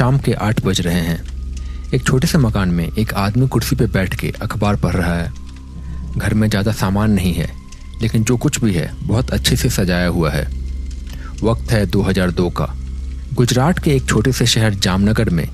शाम के 8 बज रहे हैं। एक छोटे से मकान में एक आदमी कुर्सी पे बैठ के अखबार पढ़ रहा है। घर में ज़्यादा सामान नहीं है, लेकिन जो कुछ भी है बहुत अच्छे से सजाया हुआ है। वक्त है 2002 का। गुजरात के एक छोटे से शहर जामनगर में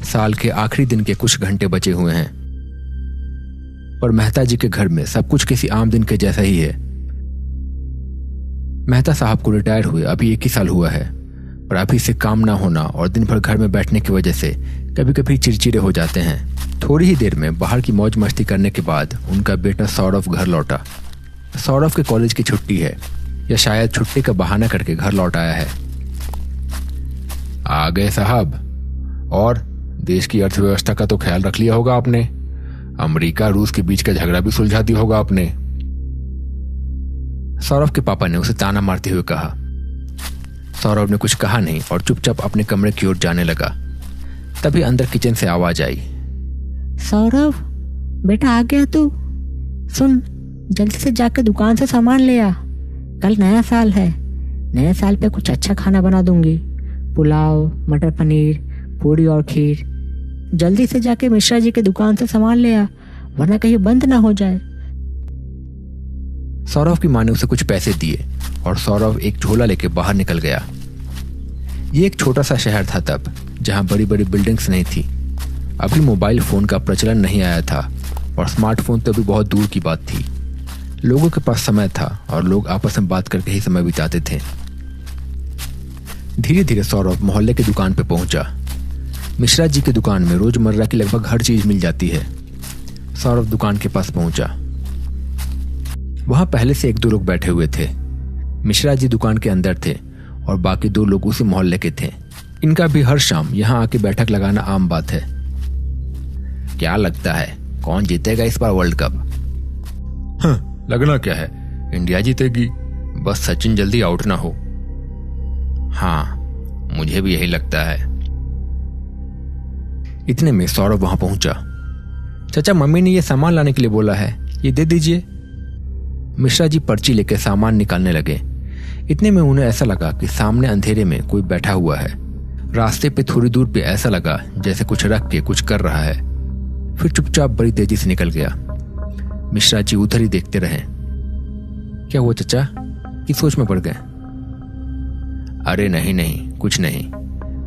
साल के आखिरी दिन के कुछ घंटे बचे हुए हैं, और मेहता जी के घर में सब कुछ किसी आम दिन के जैसा ही है। मेहता साहब को रिटायर हुए अभी 1 ही साल हुआ है, पर अभी से काम ना होना और दिन भर घर में बैठने की वजह से कभी कभी चिड़चिड़े हो जाते हैं। थोड़ी ही देर में बाहर की मौज मस्ती करने के बाद उनका बेटा सौरभ घर लौटा। सौरभ के कॉलेज की छुट्टी है, या शायद छुट्टी का बहाना करके घर लौट आया है। आ गए साहब। और देश की अर्थव्यवस्था का तो ख्याल रख लिया होगा आपने। अमेरिका रूस के बीच का झगड़ा भी सुलझा दिया होगा आपने। सौरभ के पापा ने उसे ताना मारते हुए कहा। सौरभ ने कुछ कहा नहीं और चुपचाप अपने कमरे की ओर जाने लगा। तभी अंदर किचन से आवाज आई। सौरभ बेटा आ गया तू? सुन, जल्दी से जाकर दुकान से सामान ले आ। कल नया साल है, नए साल पे कुछ अच्छा खाना बना दूंगी। पुलाव, मटर पनीर, पूरी और खीर। जल्दी से जाके मिश्रा जी के दुकान से सामान ले आ, वरना कहीं बंद ना हो जाए। सौरभ की माँ ने उसे कुछ पैसे दिए और सौरभ एक झोला लेके बाहर निकल गया। ये एक छोटा सा शहर था तब, जहाँ बड़ी बड़ी बिल्डिंग्स नहीं थी। अभी मोबाइल फोन का प्रचलन नहीं आया था और स्मार्टफोन तो अभी बहुत दूर की बात थी। लोगों के पास समय था और लोग आपस में बात करके ही समय बिताते थे। धीरे धीरे सौरभ मोहल्ले की दुकान पे पहुंचा। मिश्रा जी की दुकान में रोजमर्रा की लगभग हर चीज मिल जाती है। सौरभ दुकान के पास पहुंचा। वहां पहले से 1-2 लोग बैठे हुए थे। मिश्रा जी दुकान के अंदर थे और बाकी 2 लोग उसी मोहल्ले के थे। इनका भी हर शाम यहाँ आके बैठक लगाना आम बात है। क्या लगता है कौन जीतेगा इस बार वर्ल्ड कप? लगना क्या है, इंडिया जीतेगी। बस सचिन जल्दी आउट ना हो। हाँ, मुझे भी यही लगता है। इतने में सौरभ वहां पहुंचा। चाचा, मम्मी ने ये सामान लाने के लिए बोला है, ये दे दीजिए। मिश्रा जी पर्ची लेकर सामान निकालने लगे। इतने में उन्हें ऐसा लगा कि सामने अंधेरे में कोई बैठा हुआ है। रास्ते पे थोड़ी दूर पे ऐसा लगा जैसे कुछ रख के कुछ कर रहा है। फिर चुपचाप बड़ी तेजी से निकल गया। मिश्रा जी उधर ही देखते रहे। क्या हुआ चाचा, किस सोच में पड़ गए? अरे नहीं, कुछ नहीं।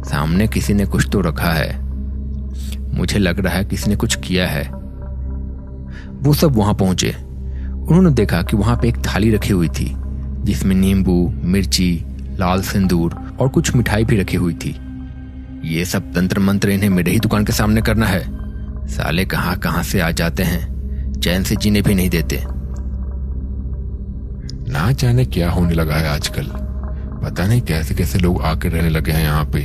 सामने किसी ने कुछ तो रखा है। मुझे लग रहा है किसी ने कुछ किया है। वो सब वहां पहुंचे। उन्होंने देखा कि वहां पे एक थाली रखी हुई थी, जिसमें नींबू, मिर्ची, लाल सिंदूर और कुछ मिठाई भी रखी हुई थी। ये सब तंत्र मंत्र इन्हें मेरे ही दुकान के सामने करना है। साले कहां से आ जाते हैं, चैन से जीने भी नहीं देते। ना जाने क्या होने लगा है आजकल। पता नहीं कैसे कैसे लोग आके रहने लगे हैं यहाँ पे।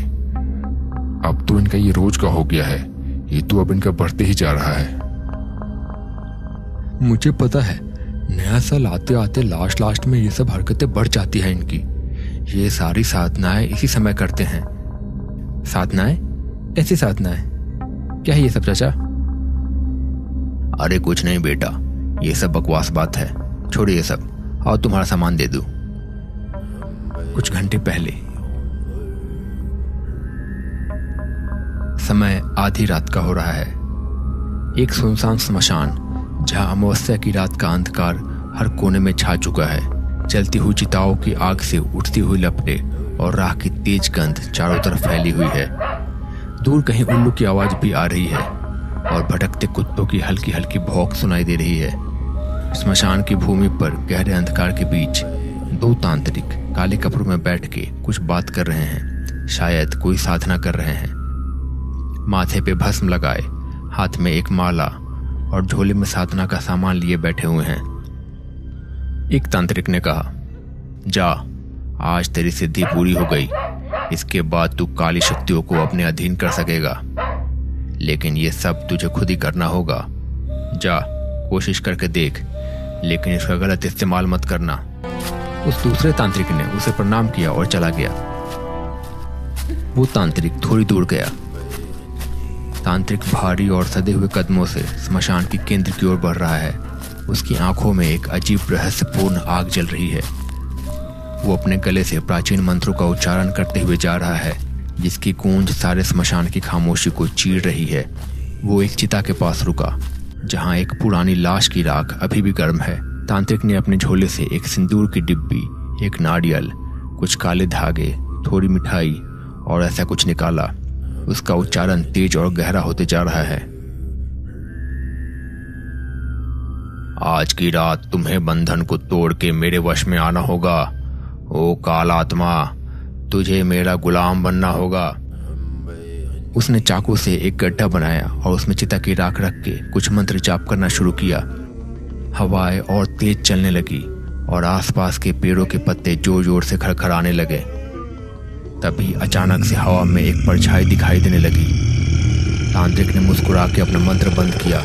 अब तो इनका ये रोज का हो गया है। ये तो अब इनका बढ़ते ही जा रहा है। मुझे पता है, नया साल आते आते लास्ट में ये सब हरकतें बढ़ जाती हैं इनकी। ये सारी साधनाएं इसी समय करते हैं। साधनाएं? कैसी साधनाएं? क्या है ये सब चाचा? अरे कुछ नहीं बेटा, ये सब बकवास बात है। छोड़िए ये सब, और तुम्हारा सामान दे दूं। कुछ घंटे पहले, समय आधी रात का हो रहा है। एक सुनसान स्मशान, जहां अमावस्या की रात का अंधकार हर कोने में छा चुका है। जलती हुई चिताओं की आग से उठती हुई लपटें और राख की तेज गंध चारों तरफ फैली हुई है। दूर कहीं उल्लू की आवाज भी आ रही है और भटकते कुत्तों की हल्की हल्की भौंक सुनाई दे रही है। स्मशान की भूमि पर गहरे अंधकार के बीच 2 तांत्रिक काले कपड़ों में बैठ के कुछ बात कर रहे हैं। शायद कोई साधना कर रहे हैं। माथे पे भस्म लगाए, हाथ में एक माला और झोले में साधना का सामान लिए बैठे हुए हैं। एक तांत्रिक ने कहा, जा, आज तेरी सिद्धि पूरी हो गई। इसके बाद तू काली शक्तियों को अपने अधीन कर सकेगा, लेकिन ये सब तुझे खुद ही करना होगा। जा, कोशिश करके देख, लेकिन इसका गलत इस्तेमाल मत करना। उस दूसरे तांत्रिक ने उसे प्रणाम किया और चला गया। वो तांत्रिक थोड़ी दूर गया। तांत्रिक भारी और सदे हुए कदमों से स्मशान की केंद्र की ओर बढ़ रहा है। उसकी आंखों में एक अजीब रहस्यपूर्ण आग जल रही है। वो अपने गले से प्राचीन मंत्रों का उच्चारण करते हुए जा रहा है, जिसकी गूंज सारे स्मशान की खामोशी को चीर रही है। वो एक चिता के पास रुका जहां एक पुरानी लाश की राख अभी भी गर्म है। तांत्रिक ने अपने झोले से एक सिंदूर की डिब्बी, एक नारियल, कुछ काले धागे, थोड़ी मिठाई और ऐसा कुछ निकाला। उसका उच्चारण तेज और गहरा होते जा रहा है। आज की रात तुम्हें बंधन को तोड़ के मेरे वश में आना होगा। ओ काल आत्मा, तुझे मेरा गुलाम बनना होगा। उसने चाकू से एक गड्ढा बनाया और उसमें चिता की राख रख के कुछ मंत्र जाप करना शुरू किया। हवाएं और तेज चलने लगी और आसपास के पेड़ों के पत्ते जोर जोर से खड़खड़ाने लगे। तभी अचानक से हवा में एक परछाई दिखाई देने लगी। तांत्रिक ने मुस्कुरा के अपना मंत्र बंद किया।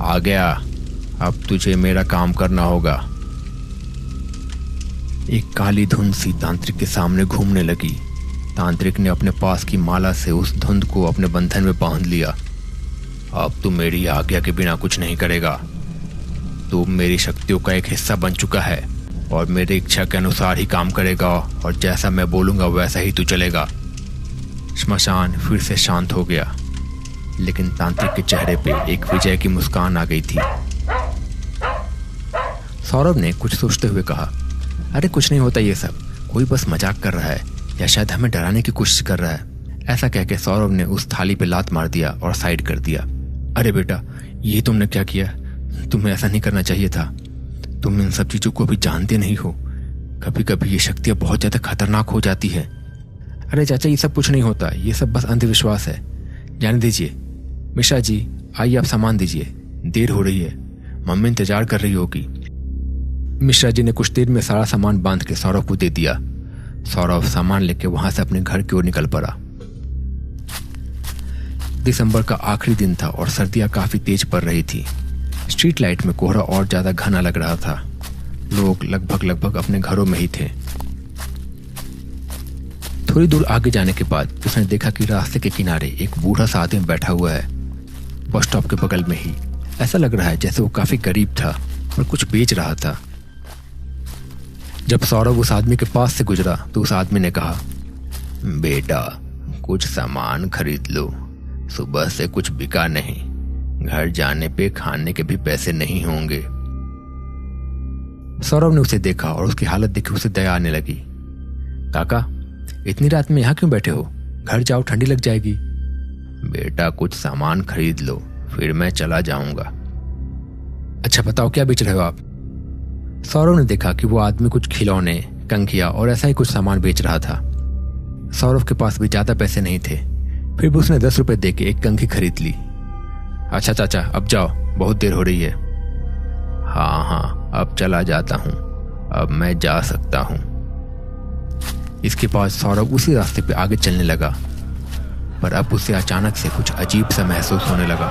आ गया, अब तुझे मेरा काम करना होगा। एक काली धुंध सी तांत्रिक के सामने घूमने लगी। तांत्रिक ने अपने पास की माला से उस धुंध को अपने बंधन में बांध लिया। अब तू मेरी आज्ञा के बिना कुछ नहीं करेगा। तू मेरी शक्तियों का एक हिस्सा बन चुका है और मेरी इच्छा के अनुसार ही काम करेगा और जैसा मैं बोलूंगा वैसा ही तू चलेगा। श्मशान फिर से शांत हो गया, लेकिन तांत्रिक के चेहरे पे एक विजय की मुस्कान आ गई थी। सौरभ ने कुछ सोचते हुए कहा, अरे कुछ नहीं होता ये सब, कोई बस मजाक कर रहा है या शायद हमें डराने की कोशिश कर रहा है। ऐसा कहकर सौरभ ने उस थाली पे लात मार दिया और साइड कर दिया। अरे बेटा, ये तुमने क्या किया? तुम्हें ऐसा नहीं करना चाहिए था। तुम इन सब चीजों को अभी जानते नहीं हो। कभी कभी ये शक्तियां बहुत ज्यादा खतरनाक हो जाती है। अरे चाचा, ये सब कुछ नहीं होता, ये सब बस अंधविश्वास है। जाने दीजिए। मिश्रा जी, आइए आप सामान दीजिए, देर हो रही है, मम्मी इंतजार कर रही होगी। मिश्रा जी ने कुछ देर में सारा सामान बांध के सौरभ को दे दिया। सौरभ सामान लेके वहां से अपने घर की ओर निकल पड़ा। दिसंबर का आखिरी दिन था और सर्दियां काफी तेज पड़ रही थी। स्ट्रीट लाइट में कोहरा और ज्यादा घना लग रहा था। लोग लगभग अपने घरों में ही थे। थोड़ी दूर आगे जाने के बाद उसने देखा कि रास्ते के किनारे एक बूढ़ा सा आदमी बैठा हुआ है, बस स्टॉप के बगल में ही। ऐसा लग रहा है जैसे वो काफी गरीब था और कुछ बेच रहा था। जब सौरभ उस आदमी के पास से गुजरा तो उस आदमी ने कहा, बेटा कुछ सामान खरीद लो, सुबह से कुछ बिका नहीं, घर जाने पे खाने के भी पैसे नहीं होंगे। सौरभ ने उसे देखा और उसकी हालत देखी उसे दया आने लगी। काका, इतनी रात में यहाँ क्यों बैठे हो? घर जाओ, ठंडी लग जाएगी। बेटा कुछ सामान खरीद लो, फिर मैं चला जाऊंगा। अच्छा बताओ क्या बेच रहे हो आप? सौरभ ने देखा कि वो आदमी कुछ खिलौने, कंघिया और ऐसा ही कुछ सामान बेच रहा था। सौरभ के पास भी ज्यादा पैसे नहीं थे, फिर भी उसने 10 रुपए देके एक कंघी खरीद ली। अच्छा चाचा, अब जाओ, बहुत देर हो रही है। हाँ, अब चला जाता हूँ, अब मैं जा सकता हूँ। इसके बाद सौरभ उसी रास्ते पे आगे चलने लगा, पर अब उसे अचानक से कुछ अजीब सा महसूस होने लगा।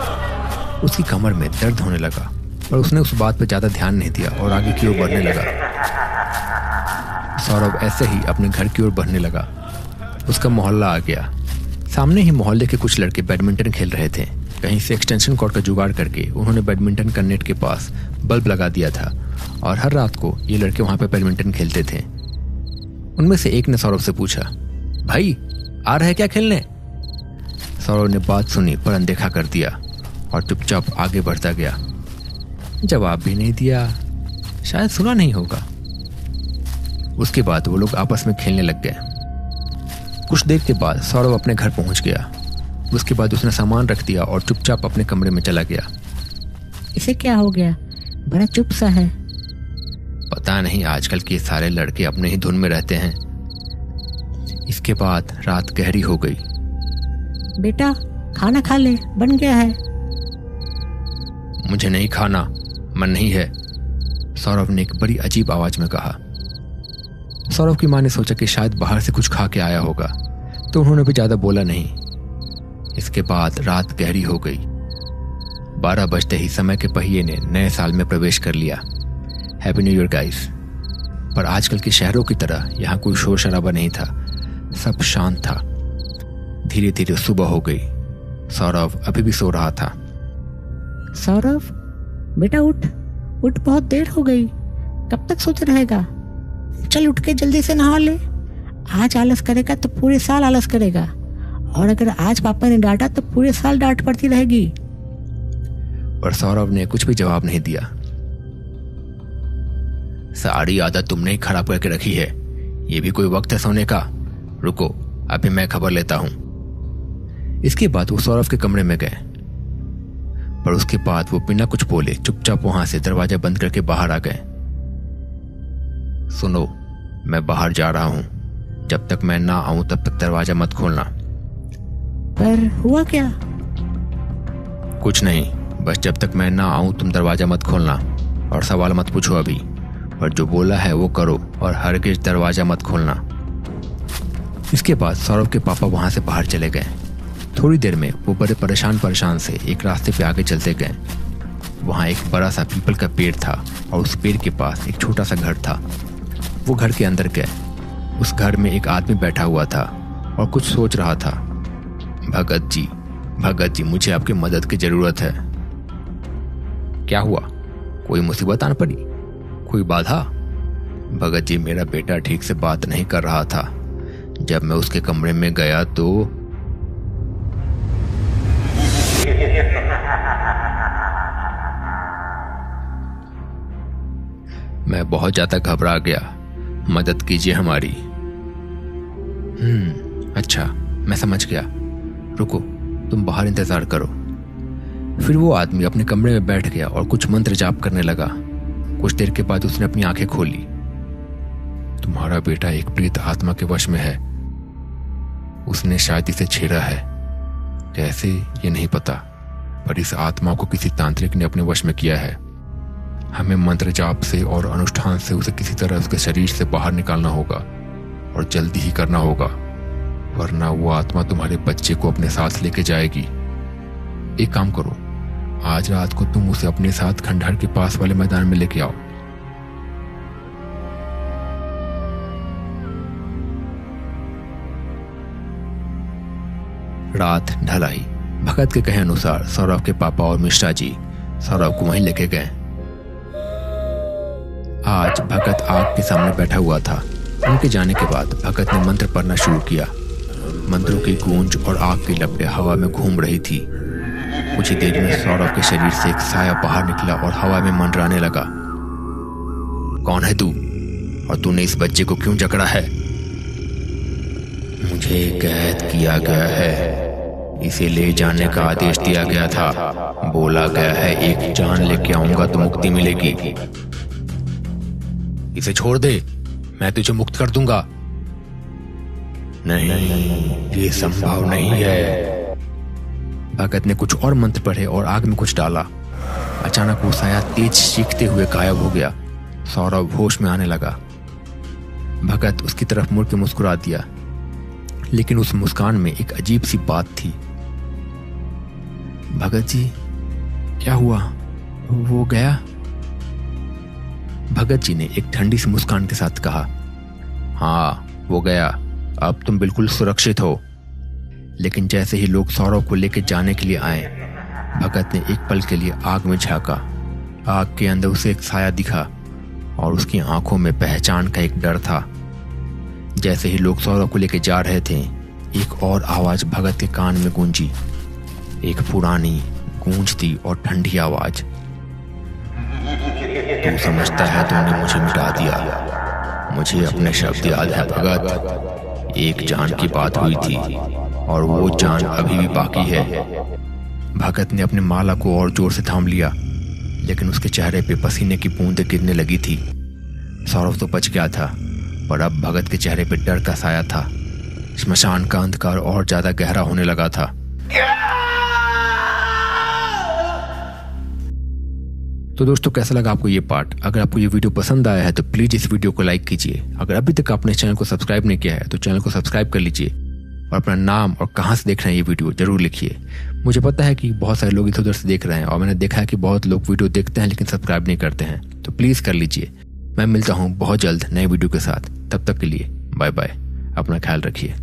उसकी कमर में दर्द होने लगा, पर उसने उस बात पर ज्यादा ध्यान नहीं दिया और आगे की ओर बढ़ने लगा। सौरभ ऐसे ही अपने घर की ओर बढ़ने लगा। उसका मोहल्ला आ गया। सामने ही मोहल्ले के कुछ लड़के बैडमिंटन खेल रहे थे। कहीं से एक्सटेंशन कॉर्ड का जुगाड़ करके उन्होंने बैडमिंटन का नेट के पास बल्ब लगा दिया था और हर रात को ये लड़के वहां पे बैडमिंटन खेलते थे। उनमें से एक ने सौरभ से पूछा, भाई आ रहे क्या खेलने? सौरभ ने बात सुनी पर अनदेखा कर दिया और चुपचाप आगे बढ़ता गया। जवाब भी नहीं दिया, शायद सुना नहीं होगा। उसके बाद वो लोग आपस में खेलने लग गए। कुछ देर के बाद सौरभ अपने घर पहुंच गया। उसके बाद उसने सामान रख दिया और चुपचाप अपने कमरे में चला गया। इसे क्या हो गया? बड़ा चुप सा है। पता नहीं, आजकल के सारे लड़के अपने ही धुन में रहते हैं। इसके बाद रात गहरी हो गई। बेटा खाना खा ले, बन गया है। मुझे नहीं खाना, मन नहीं है, सौरभ ने एक बड़ी अजीब आवाज में कहा। सौरभ की मां ने सोचा कि शायद बाहर से कुछ खा के आया होगा, तो उन्होंने भी ज्यादा बोला नहीं। इसके बाद रात गहरी हो गई। 12 बजते ही समय के पहिए ने नए साल में प्रवेश कर लिया। Happy new year guys. पर आजकल के शहरों की तरह यहाँ कोई शोर शराबा नहीं था, सब शांत था। धीरे धीरे सुबह हो गई। सौरभ अभी भी सो रहा था। सौरभ बेटा उठ, बहुत देर हो गई, कब तक सोते रहेगा? चल उठ के जल्दी से नहा ले, आज आलस करेगा तो पूरे साल आलस करेगा, और अगर आज पापा ने डांटा तो पूरे साल डांट पड़ती रहेगी। पर सौरभ ने कुछ भी जवाब नहीं दिया। सारी आदत तुमने ही खराब करके रखी है, ये भी कोई वक्त है सोने का? रुको, अभी मैं खबर लेता हूं। इसके बाद वो सौरभ के कमरे में गए, पर उसके बाद वो बिना कुछ बोले चुपचाप वहां से दरवाजा बंद करके बाहर आ गए। सुनो, मैं बाहर जा रहा हूं, जब तक मैं ना आऊं तब तक दरवाजा मत खोलना। पर हुआ क्या? कुछ नहीं, बस जब तक मैं ना आऊं तुम दरवाजा मत खोलना, और सवाल मत पूछो अभी, पर जो बोला है वो करो, और हरगिज दरवाजा मत खोलना। इसके बाद सौरभ के पापा वहां से बाहर चले गए। थोड़ी देर में वो बड़े परेशान से एक रास्ते पे आगे चलते गए। वहां एक बड़ा सा पीपल का पेड़ था, और उस पेड़ के पास एक छोटा सा घर था। वो घर के अंदर गए। उस घर में एक आदमी बैठा हुआ था और कुछ सोच रहा था। भगत जी, मुझे आपकी मदद की जरूरत है। क्या हुआ? कोई मुसीबत आन पड़ी? कोई बाधा? भगत जी, मेरा बेटा ठीक से बात नहीं कर रहा था। जब मैं उसके कमरे में गया तो मैं बहुत ज्यादा घबरा गया। मदद कीजिए हमारी। अच्छा, मैं समझ गया। रुको, तुम बाहर इंतजार करो। फिर वो आदमी अपने कमरे में बैठ गया और कुछ मंत्र जाप करने लगा। कुछ देर के बाद उसने अपनी आंखें खोली। तुम्हारा बेटा एक प्रेत आत्मा के वश में है। उसने शायद इसे छेड़ा है, कैसे ये नहीं पता, पर इस आत्मा को किसी तांत्रिक ने अपने वश में किया है। हमें मंत्र जाप से और अनुष्ठान से उसे किसी तरह उसके शरीर से बाहर निकालना होगा, और जल्दी ही करना होगा, वरना वो आत्मा तुम्हारे बच्चे को अपने साथ लेके जाएगी। एक काम करो, आज रात को तुम उसे अपने साथ खंडहर के पास वाले मैदान में लेके आओ। रात ढल आई। भगत के कहे अनुसार सौरभ के पापा और मिश्रा जी सौरभ को वहीं लेके गए। आज भगत आग के सामने बैठा हुआ था। उनके जाने के बाद भगत ने मंत्र पढ़ना शुरू किया। मंत्रों की गूंज और आग की लपटें हवा में घूम रही थी। कुछ ही देर में सौरभ के शरीर से एक साया बाहर निकला और हवा में मंडराने लगा। कौन है तू, और तूने इस बच्चे को क्यों जकड़ा है? मुझे कैद किया गया है, इसे ले जाने का आदेश दिया गया था। बोला गया है एक जान लेके आऊंगा तो मुक्ति मिलेगी। इसे छोड़ दे, मैं तुझे मुक्त कर दूंगा। नहीं, ये संभव नहीं है। भगत ने कुछ और मंत्र पढ़े और आग में कुछ डाला। अचानक वो साया तेज चीखते हुए गायब हो गया। सौरभ होश में आने लगा। भगत उसकी तरफ मुड़ के मुस्कुरा दिया, लेकिन उस मुस्कान में एक अजीब सी बात थी। भगत जी, क्या हुआ? वो गया? भगत जी ने एक ठंडी सी मुस्कान के साथ कहा, हाँ, वो गया। अब तुम बिल्कुल सुरक्षित हो। लेकिन जैसे ही लोग सौरभ को लेकर जाने के लिए आए, भगत ने एक पल के लिए आग में झांका। आग के अंदर उसे एक साया दिखा और उसकी आंखों में पहचान का एक डर था। जैसे ही लोग सौरभ को लेकर जा रहे थे, एक और आवाज भगत के कान में गूंजी। एक पुरानी, गूंजती और ठंडी आवाज। तू समझता है तूने मुझे मिटा दिया। मुझे अपने शब्द याद है भगत। एक जान की बात हुई थी और वो जान अभी भी बाकी है। भगत ने अपने माला को और जोर से थाम लिया, लेकिन उसके चेहरे पे पसीने की बूंदें गिरने लगी थी। सौरभ तो बच गया था, पर अब भगत के चेहरे पे डर का साया था। श्मशान का अंधकार और ज्यादा गहरा होने लगा था। तो दोस्तों, कैसा लगा आपको ये पार्ट? अगर आपको ये वीडियो पसंद आया है तो प्लीज इस वीडियो को लाइक कीजिए। अगर अभी तक आपने चैनल को सब्सक्राइब नहीं किया है तो चैनल को सब्सक्राइब कर लीजिए, और अपना नाम और कहाँ से देख रहे हैं ये वीडियो जरूर लिखिए। मुझे पता है कि बहुत सारे लोग इधर उधर से देख रहे हैं, और मैंने देखा है कि बहुत लोग वीडियो देखते हैं लेकिन सब्सक्राइब नहीं करते हैं, तो प्लीज कर लीजिए। मैं मिलता हूँ बहुत जल्द नए वीडियो के साथ। तब तक के लिए बाय बाय। अपना ख्याल रखिए।